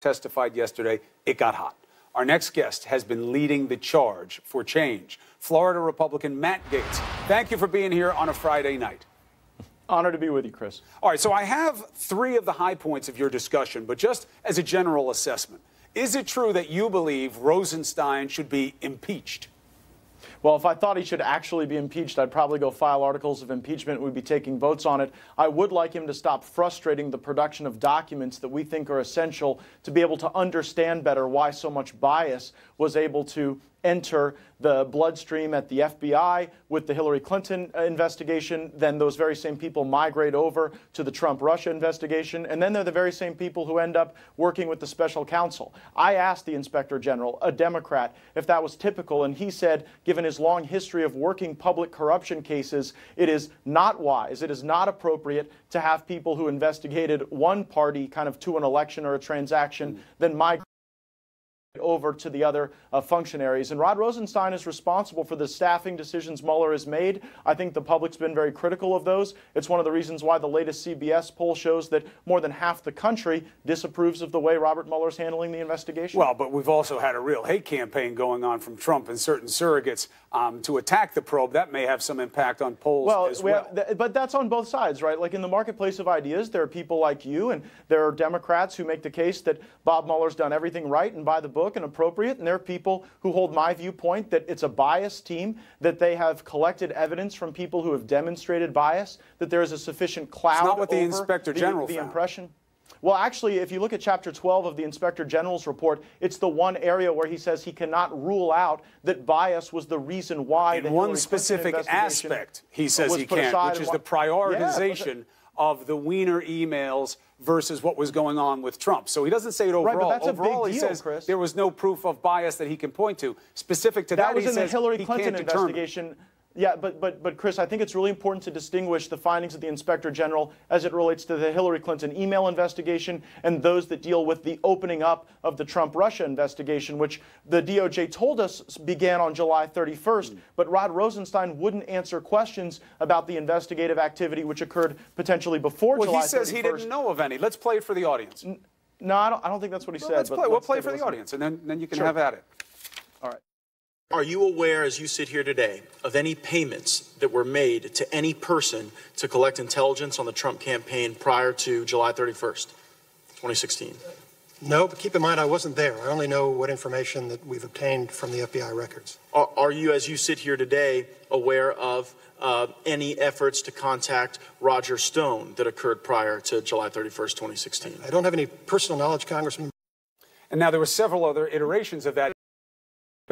testified yesterday, it got hot. Our next guest has been leading the charge for change. Florida Republican Matt Gaetz. Thank you for being here on a Friday night. Honor to be with you, Chris. All right, so I have three of the high points of your discussion, but just as a general assessment, is it true that you believe Rosenstein should be impeached? Well, if I thought he should actually be impeached, I'd probably go file articles of impeachment. We'd be taking votes on it. I would like him to stop frustrating the production of documents that we think are essential to be able to understand better why so much bias was able to enter the bloodstream at the FBI with the Hillary Clinton investigation. Then those very same people migrate over to the Trump-Russia investigation. And then they're the very same people who end up working with the special counsel. I asked the Inspector General, a Democrat, if that was typical. And he said, given his long history of working public corruption cases, it is not wise. It is not appropriate to have people who investigated one party kind of to an election or a transaction then migrate over to the other functionaries. And Rod Rosenstein is responsible for the staffing decisions Mueller has made. I think the public's been very critical of those. It's one of the reasons why the latest CBS poll shows that more than half the country disapproves of the way Robert Mueller's handling the investigation. Well, but we've also had a real hate campaign going on from Trump and certain surrogates to attack the probe. That may have some impact on polls as well. But that's on both sides, right? Like in the marketplace of ideas, there are people like you and there are Democrats who make the case that Bob Mueller's done everything right and by the book and appropriate, and there are people who hold my viewpoint that it's a biased team, that they have collected evidence from people who have demonstrated bias, that there is a sufficient cloud it's not what the over Inspector General the found. Impression. Well, actually, if you look at Chapter 12 of the Inspector General's report, it's the one area where he says he cannot rule out that bias was the reason why in one specific aspect, he says he can't, which is the prioritization of the Weiner emails versus what was going on with Trump. So he doesn't say it overall. Right, but that's overall, a big he deal, says Chris. There was no proof of bias that he can point to. Specific to that, was he in says the Hillary he Clinton can't determine. investigation. Yeah, but Chris, I think it's really important to distinguish the findings of the Inspector General as it relates to the Hillary Clinton email investigation and those that deal with the opening up of the Trump-Russia investigation, which the DOJ told us began on July 31st. But Rod Rosenstein wouldn't answer questions about the investigative activity which occurred potentially before July 31st. Well, he says he didn't know of any. Let's play it for the audience. No, I don't think that's what he said. We'll play it for the audience, and then you can have at it. All right. Are you aware, as you sit here today, of any payments that were made to any person to collect intelligence on the Trump campaign prior to July 31st, 2016? No, but keep in mind I wasn't there. I only know what information that we've obtained from the FBI records. Are you, as you sit here today, aware of any efforts to contact Roger Stone that occurred prior to July 31st, 2016? I don't have any personal knowledge, Congressman. And now there were several other iterations of that.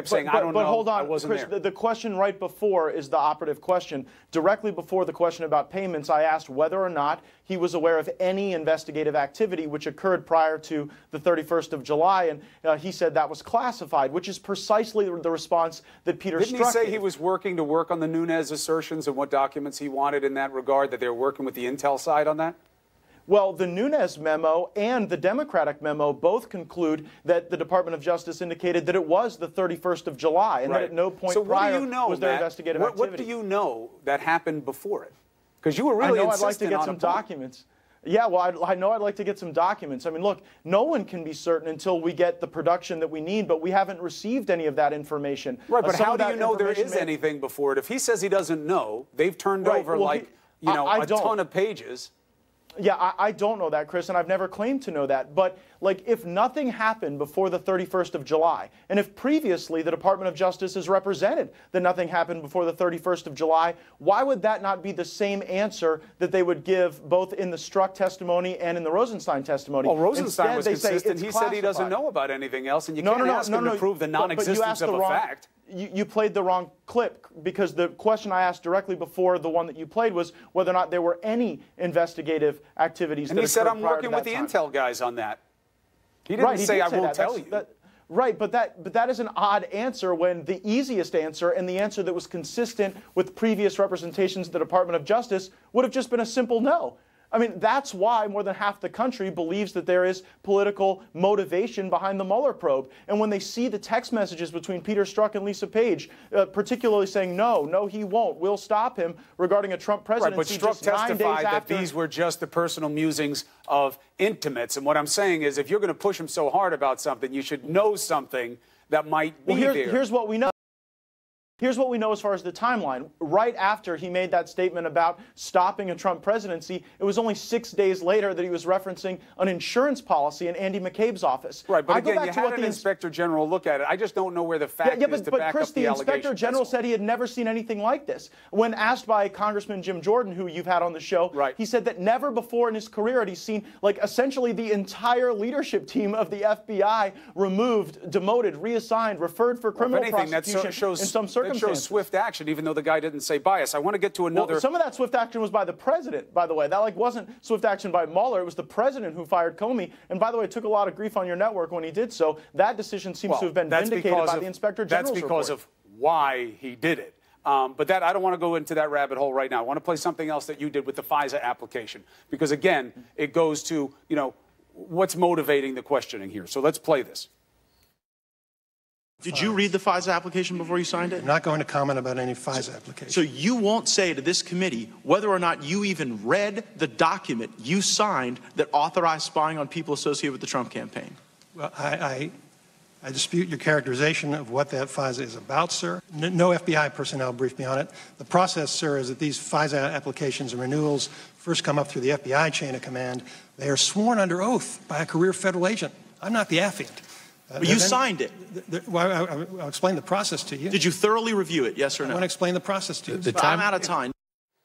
Saying, I don't know, hold on, I wasn't Chris, there. the question right before is the operative question. Directly before the question about payments, I asked whether or not he was aware of any investigative activity which occurred prior to the 31st of July, and he said that was classified, which is precisely the response that Peter Didn't he say he was working on the Nunes assertions and what documents he wanted in that regard, that they were working with the intel side on that? Well, the Nunes memo and the Democratic memo both conclude that the Department of Justice indicated that it was the 31st of July and that at no point prior was there investigative activity. What do you know that happened before it? Because you were really insistent on I'd like to get some documents. Yeah, well, I know I'd like to get some documents. I mean, look, no one can be certain until we get the production that we need, but we haven't received any of that information. Right, but how do you know there is anything before it? If he says he doesn't know, they've turned over a ton of pages. Yeah, I don't know that, Chris, and I've never claimed to know that. But, like, if nothing happened before the 31st of July, and if previously the Department of Justice has represented that nothing happened before the 31st of July, why would that not be the same answer that they would give both in the Strzok testimony and in the Rosenstein testimony? Well, Rosenstein was consistent. He said he doesn't classified. know about anything else, and you can't ask him to prove the non-existence of a fact. You played the wrong clip, because the question I asked directly before the one that you played was whether or not there were any investigative activities. And he said, I'm working with the intel guys on that. He didn't say, I won't tell you. Right, but that is an odd answer when the easiest answer and the answer that was consistent with previous representations of the Department of Justice would have just been a simple no. I mean, that's why more than half the country believes that there is political motivation behind the Mueller probe. And when they see the text messages between Peter Strzok and Lisa Page, particularly saying, no, he won't, we'll stop him regarding a Trump presidency. Right, but Strzok testified that these were just the personal musings of intimates. And what I'm saying is, if you're going to push him so hard about something, you should know something that might be there. Here's what we know. Here's what we know as far as the timeline. Right after he made that statement about stopping a Trump presidency, it was only 6 days later that he was referencing an insurance policy in Andy McCabe's office. Right, but again, you had an inspector general look at it. I just don't know where the fact is to back Chris, up the allegation. the inspector general said he had never seen anything like this. When asked by Congressman Jim Jordan, who you've had on the show, he said that never before in his career had he seen, like, essentially the entire leadership team of the FBI removed, demoted, reassigned, referred for criminal prosecution in some circumstances. That shows swift action, even though the guy didn't say bias. I want to get to another. Well, some of that swift action was by the president, by the way. That wasn't swift action by Mueller. It was the president who fired Comey. And by the way, took a lot of grief on your network when he did so. That decision seems to have been vindicated by the inspector general's report. That's because of why he did it. But I don't want to go into that rabbit hole right now. I want to play something else that you did with the FISA application, because again, it goes to, what's motivating the questioning here. So let's play this. Did you read the FISA application before you signed it? I'm not going to comment about any FISA application. So you won't say to this committee whether or not you even read the document you signed that authorized spying on people associated with the Trump campaign? Well, I dispute your characterization of what that FISA is about, sir. No FBI personnel briefed me on it. The process, sir, is that these FISA applications and renewals first come up through the FBI chain of command. They are sworn under oath by a career federal agent. I'm not the affiant. But you signed it. I'll explain the process to you. Did you thoroughly review it, yes or no? I want to explain the process to you. I'm out of time.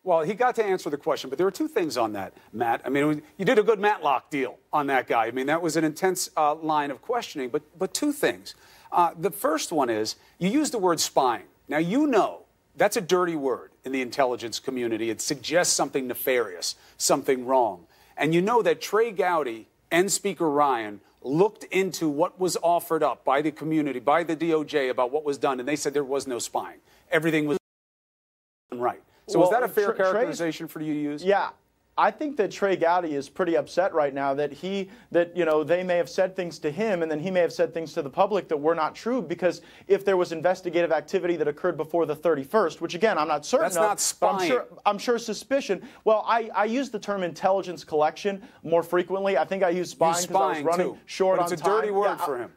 Well, he got to answer the question, but there were two things on that, Matt. I mean, you did a good Matlock deal on that guy. I mean, that was an intense line of questioning, but two things. The first one is, you used the word spying. Now, that's a dirty word in the intelligence community. It suggests something nefarious, something wrong. And you know that Trey Gowdy and Speaker Ryan looked into what was offered up by the community, by the DOJ, about what was done, and they said there was no spying. Everything was done right. So is that a fair characterization for you to use? Yeah. I think that Trey Gowdy is pretty upset right now that they may have said things to him and then he may have said things to the public that were not true, because if there was investigative activity that occurred before the 31st, which again, I'm not certain That's not spying. But I'm sure suspicion. Well, I use the term intelligence collection more frequently. I think I use spying because I was running short on time. But it's a dirty word for him.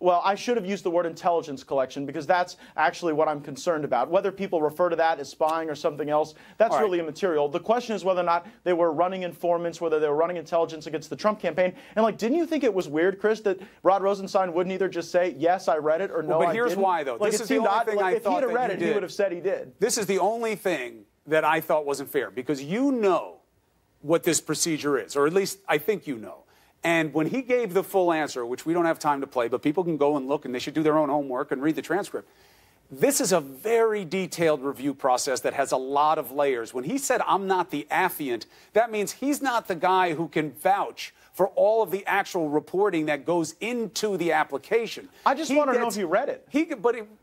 Well, I should have used the word intelligence collection, because that's actually what I'm concerned about. Whether people refer to that as spying or something else, that's really immaterial. The question is whether or not they were running informants, whether they were running intelligence against the Trump campaign. And, didn't you think it was weird, Chris, that Rod Rosenstein wouldn't either just say, yes, I read it, or no, I didn't? But here's why, though. This is the only thing I thought that you did. If he had read it, he would have said he did. This is the only thing that I thought wasn't fair, because you know what this procedure is, or at least I think you know. And when he gave the full answer, which we don't have time to play, but people can go and look, and they should do their own homework and read the transcript. This is a very detailed review process that has a lot of layers. When he said, I'm not the affiant, that means he's not the guy who can vouch for all of the actual reporting that goes into the application. I just want to know if you read it.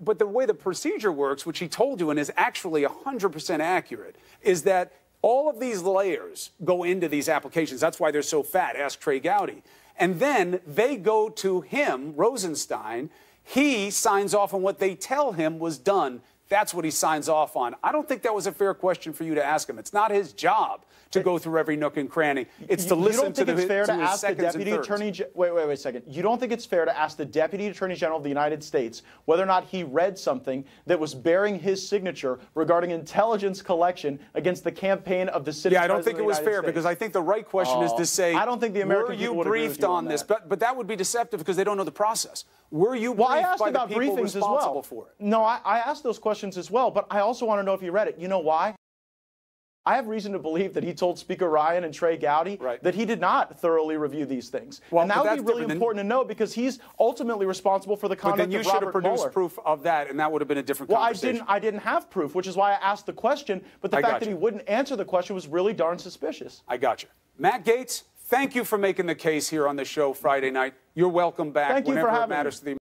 But the way the procedure works, which he told you and is actually 100% accurate, is that all of these layers go into these applications. That's why they're so fat. Ask Trey Gowdy. And then they go to him, Rosenstein. He signs off on what they tell him was done. That's what he signs off on. I don't think that was a fair question for you to ask him. It's not his job to go through every nook and cranny. It's to listen to his seconds and thirds. Wait a second. You don't think it's fair to ask the Deputy Attorney General of the United States whether or not he read something that was bearing his signature regarding intelligence collection against the campaign of the citizens? Yeah, I don't think it was fair, because I think the right question is to say, I don't think the American people would agree with you on this? But that would be deceptive, because they don't know the process. Were you briefed by the people responsible for it? No, I asked those questions as well, but I also want to know if you read it. You know why? I have reason to believe that he told Speaker Ryan and Trey Gowdy that he did not thoroughly review these things. Well, and that would be really important to know, because he's ultimately responsible for the conduct of Robert Mueller. But then you should have produced proof of that, and that would have been a different conversation. Well, I didn't have proof, which is why I asked the question, but the fact that he wouldn't answer the question was really darn suspicious. I got you. Matt Gaetz, thank you for making the case here on the show Friday night. You're welcome back whenever it matters to the